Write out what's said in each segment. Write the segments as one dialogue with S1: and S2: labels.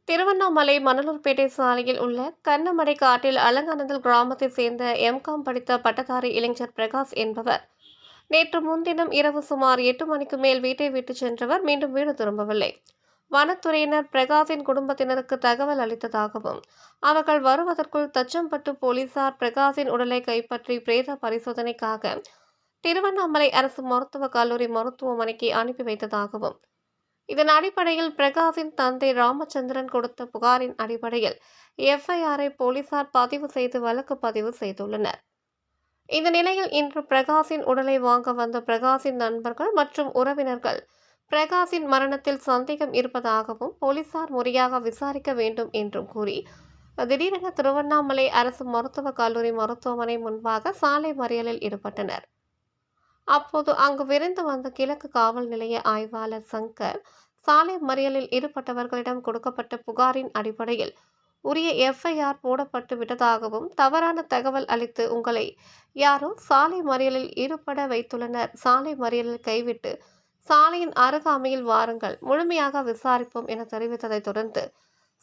S1: திருவண்ணாமலை மணலூர்பேட்டை சாலையில் உள்ள கண்ணமடை காட்டில் அலங்காநல்லூர் கிராமத்தைச் சேர்ந்த எம்காம் படித்த பட்டதாரி இளைஞர் பிரகாஷ் என்பவர் நேற்று முன்தினம் இரவு சுமார் 8 மணிக்கு மேல் வீட்டை விட்டு சென்றவர் மீண்டும் வீடு திரும்பவில்லை. வனத்துறையினர் பிரகாஷின் குடும்பத்தினருக்கு தகவல் அளித்ததாகவும் அவர்கள் வருவதற்குள் தச்சம்பட்டு போலீசார் பிரகாஷின் உடலை கைப்பற்றி பிரேத பரிசோதனைக்காக திருவண்ணாமலை அரசு மருத்துவக் கல்லூரி மருத்துவமனைக்கு அனுப்பி வைத்ததாகவும் இதன் அடிப்படையில் பிரகாஷின் தந்தை ராமச்சந்திரன் கொடுத்த புகாரின் அடிப்படையில் எஃப்ஐஆரை போலீசார் பதிவு செய்து வழக்கு பதிவு செய்துள்ளனர். இந்த நிலையில் இன்று பிரகாஷின் உடலை வாங்க வந்த பிரகாஷின் நண்பர்கள் மற்றும் உறவினர்கள் பிரகாஷின் மரணத்தில் சந்தேகம் இருப்பதாகவும் போலீசார் முறையாக விசாரிக்க வேண்டும் என்றும் கூறி திடீரென திருவண்ணாமலை அரசு மருத்துவக் கல்லூரி மருத்துவமனை முன்பாக சாலை மறியலில் ஈடுபட்டனர். அப்போது அங்கு விரைந்து வந்த கிழக்கு காவல் நிலைய ஆய்வாளர் சங்கர் சாலை மறியலில் ஈடுபட்டவர்களிடம் கொடுக்கப்பட்ட புகாரின் அடிப்படையில் உரிய எஃப்ஐஆர் போடப்பட்டு விட்டதாகவும் தவறான தகவல் அளித்து உங்களை யாரோ சாலை மறியலில் ஈடுபட வைத்துள்ளனர், சாலை மறியலில் கைவிட்டு சாலையின் அருகாமையில் வாருங்கள், முழுமையாக விசாரிப்போம் என தெரிவித்ததை தொடர்ந்து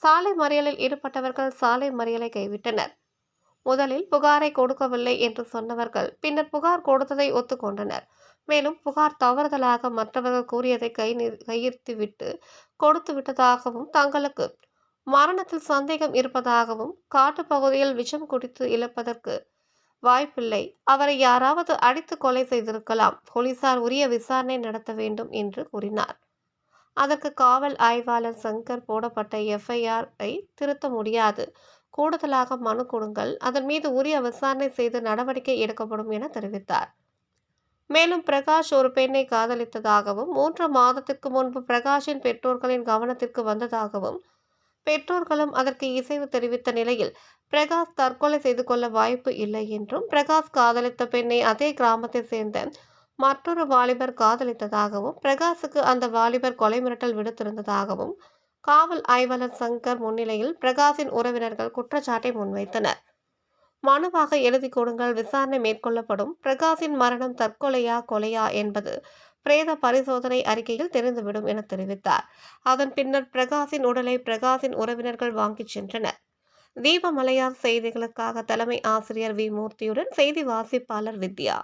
S1: சாலை மறியலில் ஈடுபட்டவர்கள் சாலை மறியலை கைவிட்டனர். முதலில் புகாரை கொடுக்கவில்லை என்று சொன்னவர்கள் பின்னர் புகார் கொடுத்ததை ஒத்துக்கொண்டனர். மேலும் புகார் தவறுதலாக மற்றவர்கள் கூறியதை கையிருத்திவிட்டு கொடுத்து விட்டதாகவும் தங்களுக்கு மரணத்தில் சந்தேகம் இருப்பதாகவும் காட்டுப்பகுதியில் விஷம் குடித்து இழப்பதற்கு வாய்ப்பில்லை, அவரை யாராவது அடித்து கொலை செய்திருக்கலாம், போலீசார் உரிய விசாரணை நடத்த வேண்டும் என்று கூறினார். அதற்கு காவல் ஆய்வாளர் சங்கர் போடப்பட்ட எஃப்ஐஆரை திருத்த முடியாது, கூடுதலாக மனு கொடுங்கள், அதன் மீது உரிய விசாரணை செய்து நடவடிக்கை எடுக்கப்படும் என தெரிவித்தார். மேலும் பிரகாஷ் ஒரு பெண்ணை காதலித்ததாகவும் 3 மாதத்திற்கு முன்பு பிரகாஷின் பெற்றோர்களின் கவனத்திற்கு வந்ததாகவும் பெற்றோர்களும் அதற்கு இசைவு தெரிவித்த நிலையில் பிரகாஷ் தற்கொலை செய்து கொள்ள வாய்ப்பு இல்லை என்றும் பிரகாஷ் காதலித்த பெண்ணை அதே கிராமத்தை சேர்ந்த மற்றொரு வாலிபர் காதலித்ததாகவும் பிரகாஷுக்கு அந்த வாலிபர் கொலை மிரட்டல் விடுத்திருந்ததாகவும் காவல் ஆய்வாளர் சங்கர் முன்னிலையில் பிரகாஷின் உறவினர்கள் குற்றச்சாட்டை முன்வைத்தனர். மனுவாக எழுதி கொடுங்கள், விசாரணை மேற்கொள்ளப்படும், பிரகாஷின் மரணம் தற்கொலையா கொலையா என்பது பிரேத பரிசோதனை அறிக்கையில் தெரிந்துவிடும் என தெரிவித்தார். அதன் பின்னர் பிரகாஷின் உடலை பிரகாஷின் உறவினர்கள் வாங்கிச் சென்றனர். தீபமலையார் செய்திகளுக்காக தலைமை ஆசிரியர் வி மூர்த்தியுடன் செய்தி வாசிப்பாளர் வித்யா.